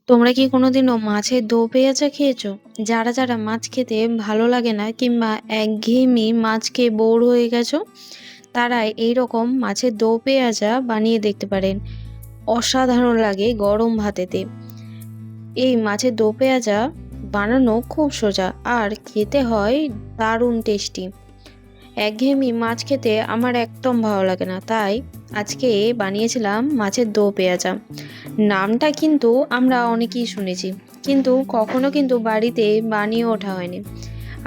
তোমরা কি কোনোদিনও মাছের দো পেঁয়াজা খেয়েছো? যারা যারা মাছ খেতে ভালো লাগে না কিংবা একঘেয়েমি মাছ খেয়ে বোর হয়ে গেছো, তারা এইরকম মাছের দো পেঁয়াজা বানিয়ে দেখতে পারেন। অসাধারণ লাগে গরম ভাতেতে। এই মাছের দো পেঁয়াজা বানানো খুব সোজা আর খেতে হয় দারুণ টেস্টি। একঘেয়েমি মাছ খেতে আমার একদম ভালো লাগে না, তাই আজকে বানিয়েছিলাম মাছের দো পেঁয়াজা। নামটা কিন্তু আমরা অনেকেই শুনেছি, কিন্তু কখনো কিন্তু বাড়িতে বানিয়ে ওঠা হয়নি।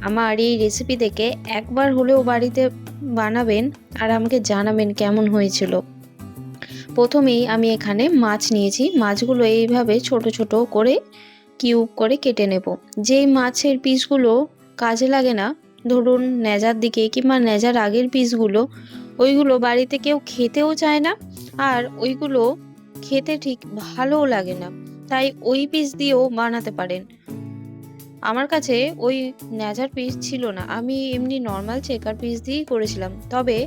আমার এই রেসিপি দেখে একবার হলেও বাড়িতে বানাবেন আর আমাকে জানাবেন কেমন হয়েছিল। প্রথমেই আমি এখানে মাছ নিয়েছি। মাছগুলো এইভাবে ছোট ছোট করে কিউব করে কেটে নেব। যেই মাছের পিসগুলো কাজে লাগে না, ধরুন ন্যাজার দিকে কিংবা ন্যাজার আগের পিসগুলো, ওইগুলো বাড়িতে কেউ খেতেও চায় না, আর ওইগুলো খেতে ঠিক ভালোও লাগে না, তাই ওই পিস দিয়েও বানাতে পারেন। আমার কাছে ওই ন্যাজার পিস ছিল না, আমি এমনি নর্মাল চেকার পিস দিয়েই করেছিলাম। তবে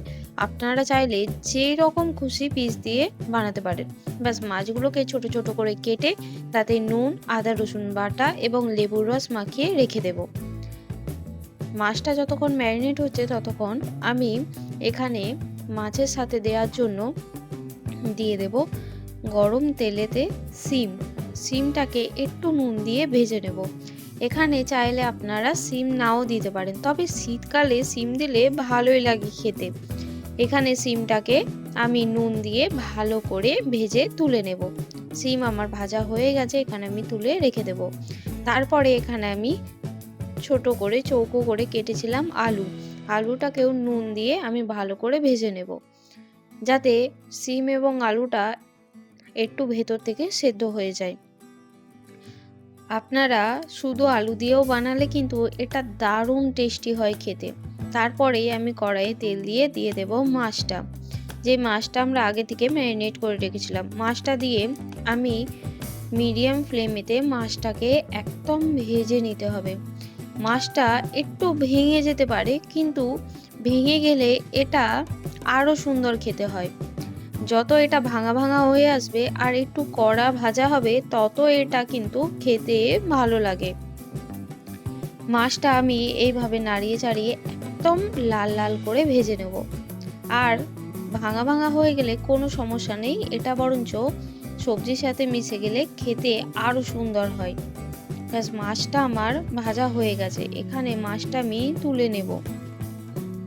আপনারা চাইলে যে রকম খুশি পিস দিয়ে বানাতে পারেন। ব্যাস মাছগুলোকে ছোট ছোট করে কেটে তাতে নুন, আদা রসুন বাটা এবং লেবুর রস মাখিয়ে রেখে দেব। মাছটা যতক্ষণ ম্যারিনেট হচ্ছে ততক্ষণ আমি এখানে মাছের সাথে দেওয়ার জন্য দিয়ে দেব গরম তেলেতে সিমটাকে একটু নুন দিয়ে ভেজে নেব। এখানে চাইলে আপনারা সিম নাও দিতে পারেন, তবে শীতকালে সিম দিলে ভালোই লাগে খেতে। এখানে সিমটাকে আমি নুন দিয়ে ভালো করে ভেজে তুলে নেব। সিম আমার ভাজা হয়ে গেছে, এখানে আমি তুলে রেখে দেব। তারপরে এখানে আমি ছোট করে চৌকো করে কেটেছিলাম আলুটাকেও নুন দিয়ে আমি ভালো করে ভেজে নেব, যাতে সিম এবং আলুটা একটু ভেতর থেকে সেদ্ধ হয়ে যায়। আপনারা শুধু আলু দিয়েও বানালে কিন্তু এটা দারুণ টেস্টি হয় খেতে। তারপরেই আমি কড়াইয়ে তেল দিয়ে দেব মাছটা। যে মাছটা আমরা আগে থেকে ম্যারিনেট করে রেখেছিলাম, মাছটা দিয়ে আমি মিডিয়াম ফ্লেমেতে মাছটাকে একদম ভেজে নিতে হবে। মাছটা একটু ভেঙে যেতে পারে, কিন্তু ভেঙে গেলে এটা আরও সুন্দর খেতে হয়। যত এটা ভাঙা ভাঙা হয়ে আসবে আর একটু কড়া ভাজা হবে, তত এটা কিন্তু খেতে ভালো লাগে। মাছটা আমি এইভাবে নাড়িয়ে চাড়িয়ে একদম লাল লাল করে ভেজে নেব। আর ভাঙা ভাঙা হয়ে গেলে কোনো সমস্যা নেই, এটা বরঞ্চ সবজির সাথে মিশে গেলে খেতে আরও সুন্দর হয়। ব্যাস মাছটা আমার ভাজা হয়ে গেছে, এখানে মাছটা আমি তুলে নেব।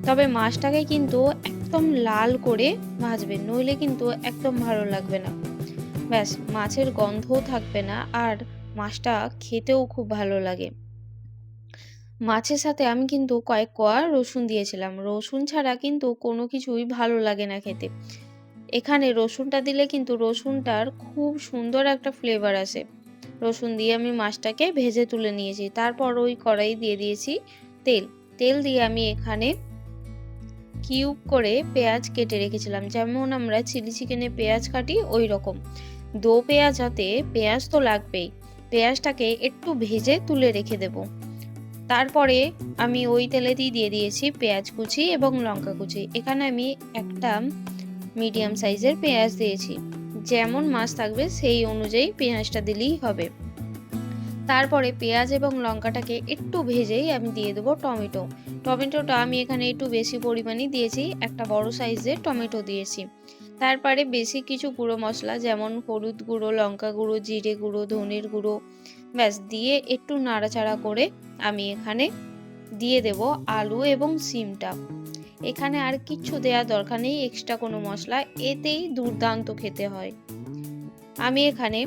তবে মাছটাকে কিন্তু একদম লাল করে ভাজবেন, নইলে কিন্তু একদম ভালো লাগবে না। ব্যাস মাছের গন্ধও থাকবে না, আর মাছটা খেতেও খুব ভালো লাগে। মাছের সাথে আমি কিন্তু কয়েক কোয়া রসুন দিয়েছিলাম। রসুন ছাড়া কিন্তু কোনো কিছুই ভালো লাগে না খেতে। এখানে রসুনটা দিলে কিন্তু রসুনটার খুব সুন্দর একটা ফ্লেভার আসে। রসুন দিয়ে আমি মাছটাকে ভেজে তুলে নিয়েছি। তারপর ওই কড়াই দিয়ে দিয়েছি তেল দিয়ে আমি এখানে কিউব করে পেঁয়াজ কেটে রেখেছিলাম, যেমন আমরা চিলি চিকেনে পেঁয়াজ কাটি ওই রকম। দো পেঁয়াজাতে পেঁয়াজ তো লাগবেই, পেঁয়াজটাকে একটু ভেজে তুলে রেখে দেব। তারপরে আমি ওই তেলেতেই দিয়ে দিয়েছি পেঁয়াজ কুচি এবং লঙ্কা কুচি। এখানে আমি একটা মিডিয়াম সাইজের পেঁয়াজ দিয়েছি, যেমন মাছ থাকবে সেই অনুযায়ী পেঁয়াজটা দিলেই হবে। তারপরে পেঁয়াজ এবং লঙ্কাটাকে একটু ভেজেই আমি দিয়ে দেবো টমেটোটা আমি এখানে একটু বেশি পরিমাণে দিয়েছি, একটা বড় সাইজের টমেটো দিয়েছি। তারপরে বেশি কিছু গুঁড়ো মশলা যেমন হলুদ গুঁড়ো, লঙ্কা গুঁড়ো, জিরে গুঁড়ো, ধনের গুঁড়ো ব্যাস দিয়ে একটু নাড়াচাড়া করে আমি এখানে দিয়ে দেব আলু এবং সিমটা। এখানে আর কিচ্ছু দেওয়ার দরকার নেই, এক্সট্রা কোনো মশলা, এতেই দুর্দান্ত খেতে হয়। আমি এখানে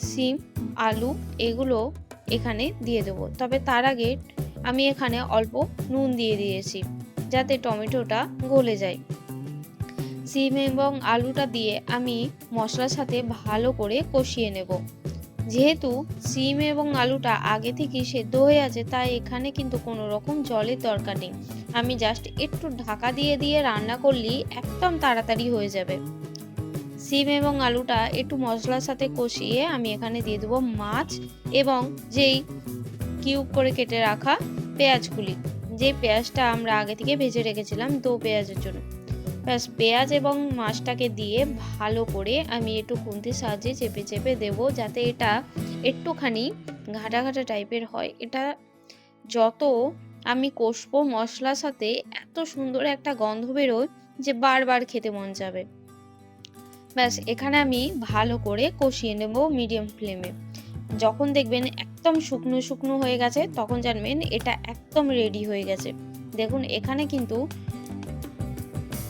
সিম, আলু এগুলো এখানে দিয়ে দেবো। তবে তার আগে আমি এখানে অল্প নুন দিয়ে দিয়েছি, যাতে টমেটোটা গলে যায়। সিম এবং আলুটা দিয়ে আমি মশলার সাথে ভালো করে কষিয়ে নেব। যেহেতু সিম এবং আলুটা আগে থেকেই সেদ্ধ হয়ে আছে, তাই এখানে কিন্তু কোনো রকম জলের দরকার নেই। আমি জাস্ট একটু ঢাকা দিয়ে রান্না করলেই একদম তাড়াতাড়ি হয়ে যাবে। সিম এবং আলুটা একটু মশলার সাথে কষিয়ে আমি এখানে দিয়ে দেবো মাছ এবং যেই কিউব করে কেটে রাখা পেঁয়াজগুলি, যে পেঁয়াজটা আমরা আগে থেকে ভেজে রেখেছিলাম দো পেঁয়াজের জন্য। ব্যাস পেঁয়াজ এবং মাছটাকে দিয়ে ভালো করে আমি একটু খুন্তির সাহায্যে চেপে চেপে দেবো, যাতে এটা একটুখানি ঘাটা ঘাটা টাইপের হয়। এটা যত আমি কষবো মশলার সাথে এত সুন্দর একটা গন্ধ বেরোয় যে বারবার খেতে মন যাবে। ব্যাস এখানে আমি ভালো করে কষিয়ে নেব মিডিয়াম ফ্লেমে। যখন দেখবেন একদম শুকনো শুকনো হয়ে গেছে তখন জানবেন এটা একদম রেডি হয়ে গেছে। দেখুন এখানে কিন্তু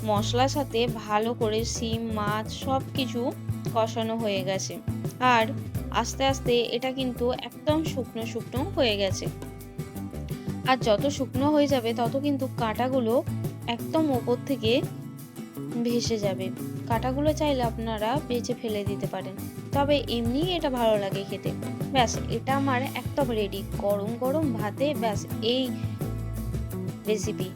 মশলার সাথে ভালো করে শিম মাছ সব কিছু কষানো হয়ে গেছে। আর আস্তে আস্তে এটা কিন্তু একদম শুকনো শুকনো হয়ে গেছে। আর যত শুকনো হয়ে যাবে তত কিন্তু কাঁটাগুলো একদম ওপর থেকে ভেসে যাবে। কাঁটাগুলো চাইলে আপনারা বেছে ফেলে দিতে পারেন, তবে এমনিই এটা ভালো লাগে খেতে। ব্যাস এটা আমার একদম রেডি, গরম গরম ভাতে ব্যাস এই রেসিপি।